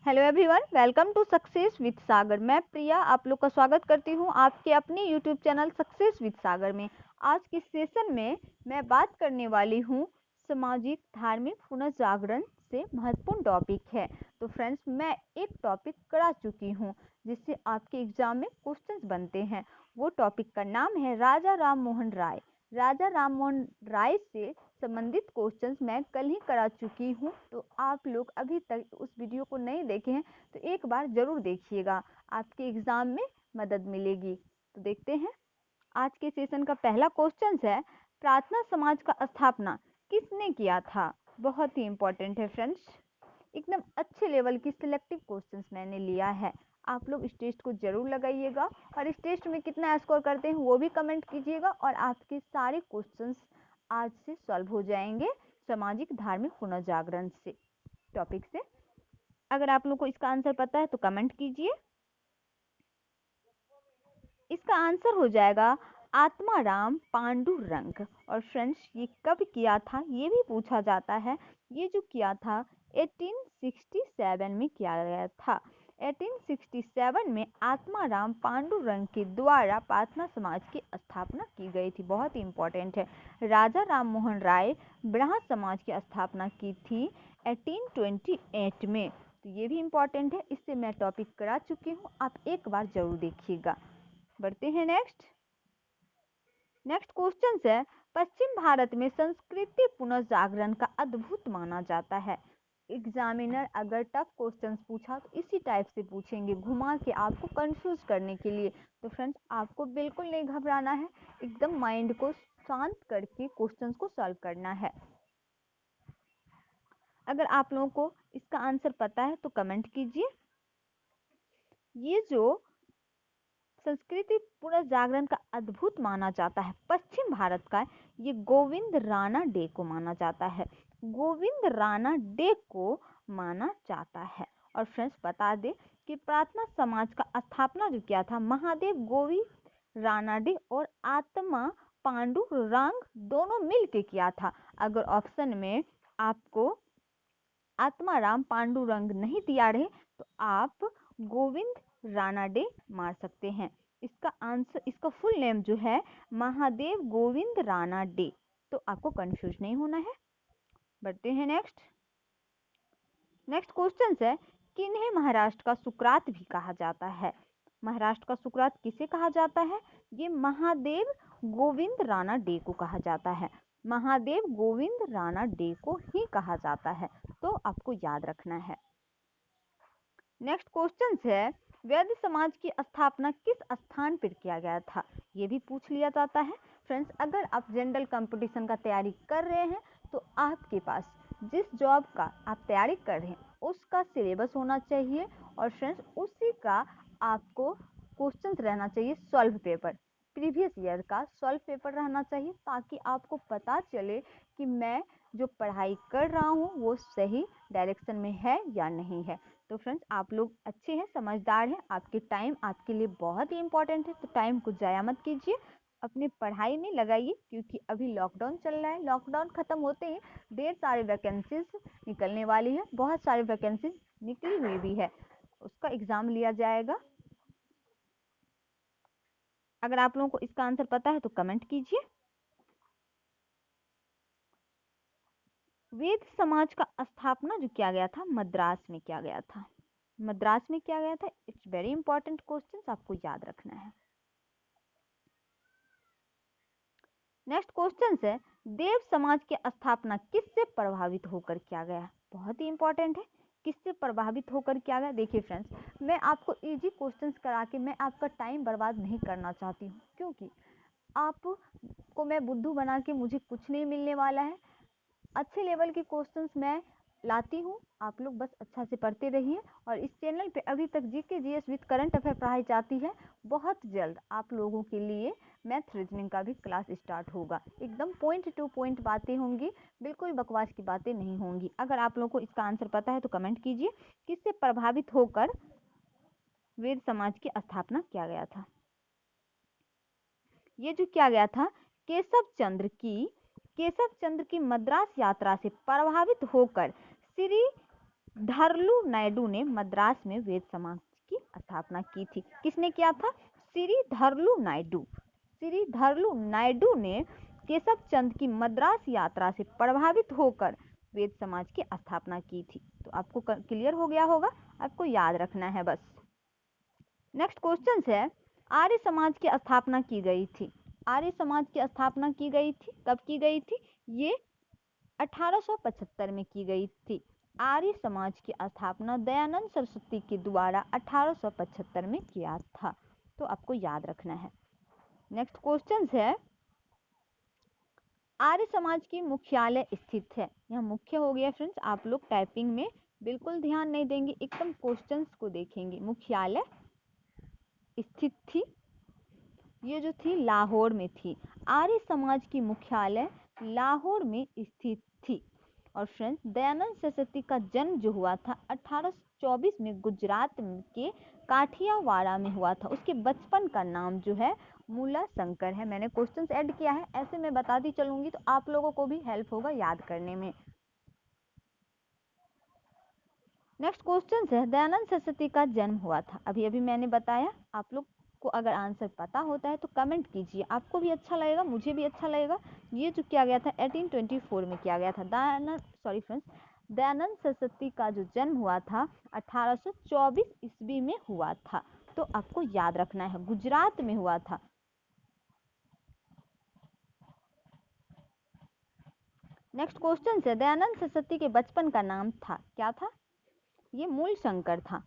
Hello everyone, welcome to success with Sagar. मैं प्रिया आप लोग का स्वागत करती हूँ आपके अपने यूट्यूब चैनल सक्सेस विद सागर में। आज के सेशन में मैं बात करने वाली हूँ सामाजिक धार्मिक पुनर्जागरण से महत्वपूर्ण टॉपिक है। तो फ्रेंड्स, मैं एक टॉपिक करा चुकी हूँ जिससे आपके एग्जाम में क्वेश्चंस बनते हैं। वो टॉपिक का नाम है राजा राम मोहन राय। राजा राम मोहन राय से संबंधित क्वेश्चंस मैं कल ही करा चुकी हूँ। तो आप लोग अभी तक उस वीडियो को नहीं देखे हैं तो एक बार जरूर देखिएगा, आपके एग्जाम में मदद मिलेगी। तो देखते हैं आज के सेशन का पहला क्वेश्चन है, प्रार्थना समाज का स्थापना किसने किया था। बहुत ही इंपॉर्टेंट है फ्रेंड्स, एकदम अच्छे लेवल की सिलेक्टिव क्वेश्चंस मैंने लिया है। आप लोग इस टेस्ट को जरूर लगाइएगा और इस टेस्ट में कितना स्कोर करते हैं वो भी कमेंट कीजिएगा और आपके सारे क्वेश्चंस आज से सॉल्व हो जाएंगे सामाजिक धार्मिक पुनर्जागरण से टॉपिक से। अगर आप लोग को इसका आंसर पता है तो कमेंट कीजिए। इसका आंसर हो जाएगा आत्माराम पांडुरंग। और फ्रेंड्स, ये कब किया था ये भी पूछा जाता है। ये जो किया था 1867 में किया गया था। 1867 में आत्माराम पांडुरंग के द्वारा प्रार्थना समाज की स्थापना की गई थी। बहुत ही इंपॉर्टेंट है। राजा राम मोहन राय ब्राह्मण समाज की स्थापना की थी 1828 में। तो ये भी इंपॉर्टेंट है, इससे मैं टॉपिक करा चुकी हूँ, आप एक बार जरूर देखिएगा। बढ़ते हैं नेक्स्ट क्वेश्चन है, पश्चिम भारत में संस्कृति पुनर्जागरण का अद्भुत माना जाता है। एग्जामिनर अगर टफ क्वेश्चंस पूछा तो इसी टाइप से पूछेंगे, घुमा के आपको कंफ्यूज करने के लिए। तो फ्रेंड्स, आपको बिल्कुल नहीं घबराना है, एकदम माइंड को शांत करके क्वेश्चंस को सॉल्व करना है। अगर आप लोगों को इसका आंसर पता है तो कमेंट कीजिए। ये जो संस्कृति पुनर्जागरण का अद्भुत माना जाता है पश्चिम भारत का, ये गोविंद राणा डे को माना जाता है। गोविंद राणा डे को माना जाता है। और फ्रेंड्स, बता दें कि प्रार्थना समाज का स्थापना जो किया था महादेव गोविंद राणा डे और आत्मा पांडुरंग दोनों मिलके किया था। अगर ऑप्शन में आपको आत्माराम पांडुरंग नहीं दिया रहे तो आप गोविंद राणा डे मार सकते हैं। इसका आंसर, इसका फुल नेम जो है महादेव गोविंद राणा डे। तो आपको कंफ्यूज नहीं होना है। बढ़ते हैं नेक्स्ट क्वेश्चन है, किन्हें महाराष्ट्र का सुकरात भी कहा जाता है। महाराष्ट्र का सुकरात किसे कहा जाता है। ये महादेव गोविंद राणा डे को कहा जाता है। महादेव गोविंद राणा डे को ही कहा जाता है, तो आपको याद रखना है। नेक्स्ट क्वेश्चन है, वैद्य समाज की स्थापना किस स्थान पर किया गया था। ये भी पूछ लिया जाता है। फ्रेंड्स, अगर आप जनरल कंपटीशन का तैयारी कर रहे हैं तो आपके पास जिस जॉब का आप तैयारी कर रहे हैं उसका सिलेबस होना चाहिए और फ्रेंड्स उसी का आपको क्वेश्चंस रहना चाहिए। सॉल्व पेपर प्रीवियस ईयर का सॉल्व पेपर रहना चाहिए, ताकि आपको पता चले कि मैं जो पढ़ाई कर रहा हूँ वो सही डायरेक्शन में है या नहीं है। तो फ्रेंड्स, आप लोग अच्छे हैं, समझदार हैं, आपके टाइम आपके लिए बहुत ही इंपॉर्टेंट है। तो टाइम को जाया मत कीजिए, अपने पढ़ाई में लगाइए, क्योंकि अभी लॉकडाउन चल रहा है। लॉकडाउन खत्म होते ही ढेर सारे वैकेंसीज निकलने वाली है, बहुत सारी वैकेंसीज निकली हुई भी है, उसका एग्जाम लिया जाएगा। अगर आप लोगों को इसका आंसर पता है तो कमेंट कीजिए। वेद समाज का स्थापना जो किया गया था मद्रास में किया गया था। मद्रास में किया गया था। इट्स वेरी इंपॉर्टेंट क्वेश्चन, आपको याद रखना है। नेक्स्ट क्वेश्चन है, देव समाज की स्थापना किससे प्रभावित होकर किया गया। बहुत ही इंपॉर्टेंट है, किससे प्रभावित होकर किया गया। देखिए फ्रेंड्स, मैं आपको इजी क्वेश्चंस करा के मैं आपका टाइम बर्बाद नहीं करना चाहती हूँ, क्योंकि आपको मैं बुद्धू बना के मुझे कुछ नहीं मिलने वाला है। अच्छे लेवल के क्वेश्चंस मैं लाती हूँ, आप लोग बस अच्छा से पढ़ते रहिए। और इस चैनल पे अभी तक GK GS with current affair पढ़ाई जाती है। बहुत जल्द आप लोगों के लिए मैथ रीजनिंग का भी क्लास स्टार्ट होगा। एकदम पॉइंट टू पॉइंट बातें होंगी, बिल्कुल बकवास की बातें नहीं होंगी। अगर आप लोगों को इसका आंसर पता है तो कमेंट कीजिए, किससे प्रभावित होकर वेद समाज की स्थापना किया गया था। ये जो किया गया था केशव चंद्र की मद्रास यात्रा से प्रभावित होकर श्री धरलू नायडू ने मद्रास में वेद समाज की स्थापना की थी। किसने किया था? श्री धरलू नायडू। श्री धरलू नायडू ने केशव चंद की मद्रास यात्रा से प्रभावित होकर वेद समाज की स्थापना की थी। तो आपको क्लियर हो गया होगा, आपको याद रखना है बस। नेक्स्ट क्वेश्चन है, आर्य समाज की स्थापना की गई थी। आर्य समाज की स्थापना की गई थी, कब की गई थी? ये 1875 में की गई थी। आर्य समाज की स्थापना दयानंद सरस्वती के द्वारा 1875 में किया था। तो आपको याद रखना है। नेक्स्ट क्वेश्चन है, आर्य समाज की मुख्यालय स्थित है। यह मुख्य हो गया फ्रेंड्स, आप लोग टाइपिंग में बिल्कुल ध्यान नहीं देंगे, एकदम क्वेश्चंस को देखेंगे। मुख्यालय स्थित थी, ये जो थी लाहौर में थी। आर्य समाज की मुख्यालय लाहौर में स्थित थी। और फ्रेंड्स, दयानंद सरस्वती का जन्म जो हुआ था 1824 में गुजरात के काठियावाड़ा में हुआ था। उसके बचपन का नाम जो है मूला शंकर है। मैंने क्वेश्चंस ऐड किया है, ऐसे मैं बताती चलूंगी तो आप लोगों को भी हेल्प होगा याद करने में। नेक्स्ट क्वेश्चन है, दयानंद सरस्वती का जन्म हुआ था। अभी अभी मैंने बताया, आप लोग को अगर आंसर पता होता है तो कमेंट कीजिए, आपको भी अच्छा लगेगा, मुझे भी अच्छा लगेगा। ये जो किया गया था 1824 में किया गया था। दयानंद सरस्वती का जो जन्म हुआ था 1824 ईस्वी में हुआ था। तो आपको याद रखना है, गुजरात में हुआ था। नेक्स्ट क्वेश्चन है, दयानंद सरस्वती के बचपन का नाम था, क्या था? ये मूल शंकर था।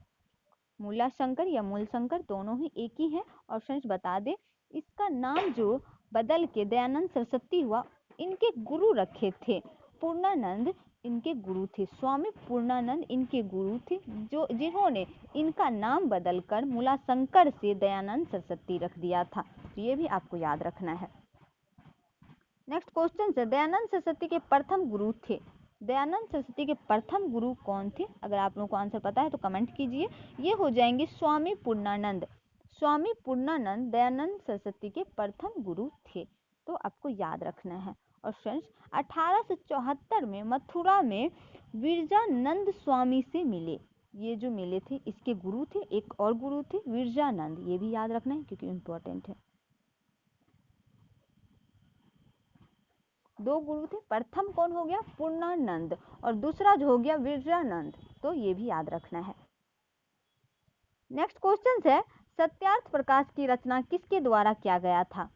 मूला शंकर या मूल शंकर दोनों ही एक ही है। और फ्रेंड्स बता दे, इसका नाम जो बदल के दयानंद सरस्वती हुआ, इनके गुरु रखे थे पूर्णानंद, इनके गुरु थे। स्वामी पूर्णानंद इनके गुरु थे, जो जिन्होंने इनका नाम बदलकर मूला शंकर से दयानंद सरस्वती रख दिया था। तो ये भी आपको याद रखना है। नेक्स्ट क्वेश्चन है, दयानंद सरस्वती के प्रथम गुरु थे। दयानंद सरस्वती के प्रथम गुरु कौन थे? अगर आप लोगों को आंसर पता है तो कमेंट कीजिए। ये हो जाएंगे स्वामी पूर्णानंद। स्वामी पूर्णानंद दयानंद सरस्वती के प्रथम गुरु थे। तो आपको याद रखना है। और फ्रेंड्स, 1874 में मथुरा में विरजानंद स्वामी से मिले। ये जो मिले थे, इसके गुरु थे, एक और गुरु थे विरजानंद। ये भी याद रखना है क्योंकि इंपॉर्टेंट है। दो गुरु थे, प्रथम कौन हो गया? पूर्णानंद, और दूसरा जो हो गया विरजानंद। तो ये भी याद रखना है। नेक्स्ट क्वेश्चन है, सत्यार्थ प्रकाश की रचना किसके द्वारा किया गया था?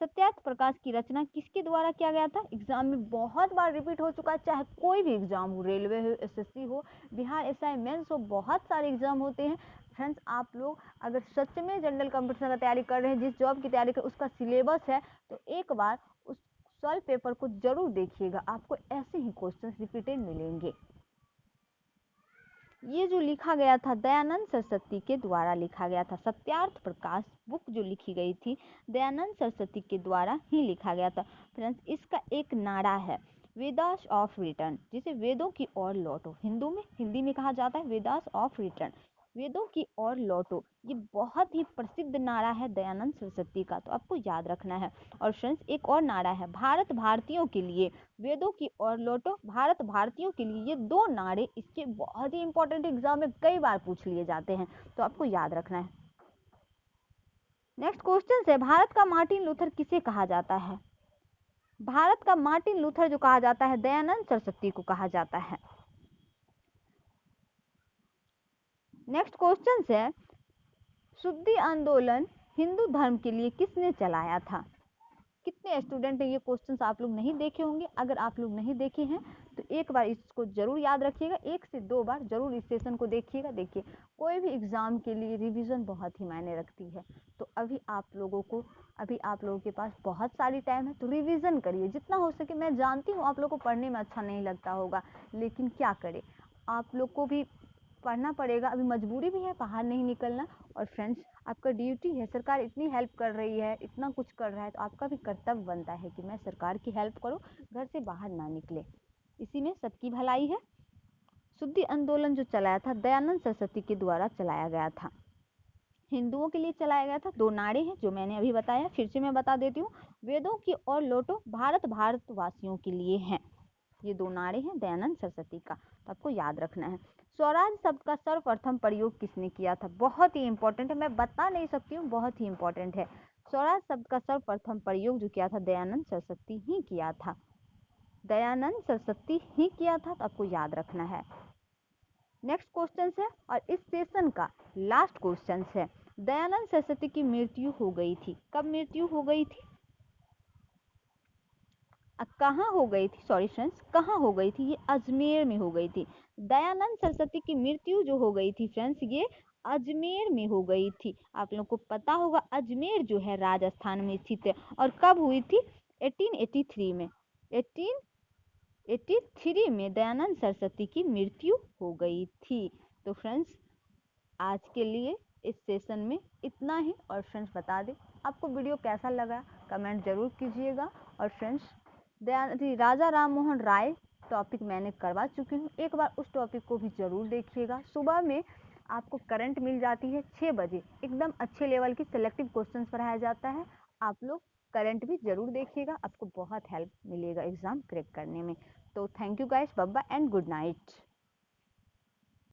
सत्यार्थ प्रकाश की रचना किसके द्वारा किया गया था? एग्जाम में बहुत बार रिपीट हो चुका है, चाहे कोई भी एग्जाम हो, रेलवे हो, एसएससी हो, बिहार एसआई मेंस हो, बहुत सारे एग्जाम होते हैं। फ्रेंड्स, आप लोग अगर सच में जनरल कंपटीशन का तैयारी कर रहे हैं, जिस जॉब की तैयारी कर, उसका सिलेबस है, तो एक बार उस सॉल्व पेपर को जरूर देखिएगा, आपको ऐसे ही क्वेश्चंस रिपीटेड मिलेंगे। ये जो लिखा गया था दयानंद सरस्वती के द्वारा लिखा गया था। सत्यार्थ प्रकाश बुक जो लिखी गई थी दयानंद सरस्वती के द्वारा ही लिखा गया था। फ्रेंड्स, इसका एक नारा है, वेदास ऑफ रिटर्न, जिसे वेदों की ओर लौटो। हिंदी में कहा जाता है वेदास ऑफ रिटर्न, वेदों की ओर लौटो। ये बहुत ही प्रसिद्ध नारा है दयानंद सरस्वती का, तो आपको याद रखना है। और फ्रेंड्स, एक और नारा है, भारत भारतीयों के लिए, वेदों की ओर लौटो, भारत भारतीयों के लिए। ये दो नारे इसके बहुत ही इंपॉर्टेंट, एग्जाम में कई बार पूछ लिए जाते हैं, तो आपको याद रखना है। नेक्स्ट क्वेश्चन है, भारत का मार्टिन लूथर किसे कहा जाता है? भारत का मार्टिन लूथर जो कहा जाता है, दयानंद सरस्वती को कहा जाता है। नेक्स्ट क्वेश्चन है, शुद्धि आंदोलन हिंदू धर्म के लिए किसने चलाया था? कितने स्टूडेंट हैं, ये क्वेश्चंस आप लोग नहीं देखे होंगे। अगर आप लोग नहीं देखे हैं तो एक बार इसको जरूर याद रखिएगा, 1 से 2 बार जरूर इस सेशन को देखिएगा। देखिए, कोई भी एग्जाम के लिए रिवीजन बहुत ही मायने रखती है। तो अभी आप लोगों के पास बहुत सारी टाइम है, तो रिवीजन करिए जितना हो सके। मैं जानती हूँ आप लोग को पढ़ने में अच्छा नहीं लगता होगा, लेकिन क्या करें, आप लोग को भी पढ़ना पड़ेगा, अभी मजबूरी भी है, बाहर नहीं निकलना। और फ्रेंड्स, आपका ड्यूटी है, सरकार इतनी हेल्प कर रही है, इतना कुछ कर रहा है, तो आपका भी कर्तव्य बनता है कि मैं सरकार की हेल्प करूं, घर से बाहर ना निकले, इसी में सबकी भलाई है। शुद्धि आंदोलन जो चलाया था दयानंद सरस्वती के द्वारा चलाया गया था, हिंदुओं के लिए चलाया गया था। 2 नारे हैं जो मैंने अभी बताया, फिर से मैं बता देती हूँ। वेदों की ओर लौटो, भारत भारतवासियों के लिए है। ये 2 नारे हैं दयानंद सरस्वती का, तो आपको याद रखना है। स्वराज शब्द का सर्वप्रथम प्रयोग किसने किया था? बहुत ही इंपॉर्टेंट है, मैं बता नहीं सकती हूँ, बहुत ही इंपॉर्टेंट है। स्वराज शब्द का सर्वप्रथम प्रयोग जो किया था दयानंद सरस्वती ही किया था, दयानंद सरस्वती ही किया था, तो आपको याद रखना है। नेक्स्ट क्वेश्चन है और इस सेशन का लास्ट क्वेश्चन है, दयानंद सरस्वती की मृत्यु हो गई थी, कब मृत्यु हो गई थी? कहाँ हो गई थी? सॉरी फ्रेंड्स, कहाँ हो गई थी? ये अजमेर में हो गई थी। दयानंद सरस्वती की मृत्यु जो हो गई थी फ्रेंड्स, ये अजमेर में हो गई थी। आप लोगों को पता होगा अजमेर जो है राजस्थान में स्थित है, और कब हुई थी? 1883 में। 1883 में दयानंद सरस्वती की मृत्यु हो गई थी। तो फ्रेंड्स आज के लिए इस सेशन में इतना ही। और फ्रेंड्स बता दें आपको वीडियो कैसा लगा, कमेंट जरूर कीजिएगा। और फ्रेंड्स राजा राम मोहन राय टॉपिक मैंने करवा चुकी हूँ, एक बार उस टॉपिक को भी जरूर देखिएगा। सुबह में आपको करंट मिल जाती है 6 बजे, एकदम अच्छे लेवल की सिलेक्टिव क्वेश्चंस पढ़ाया जाता है। आप लोग करंट भी जरूर देखिएगा, आपको बहुत हेल्प मिलेगा एग्जाम क्रैक करने में। तो thank you guys, bye bye and good night.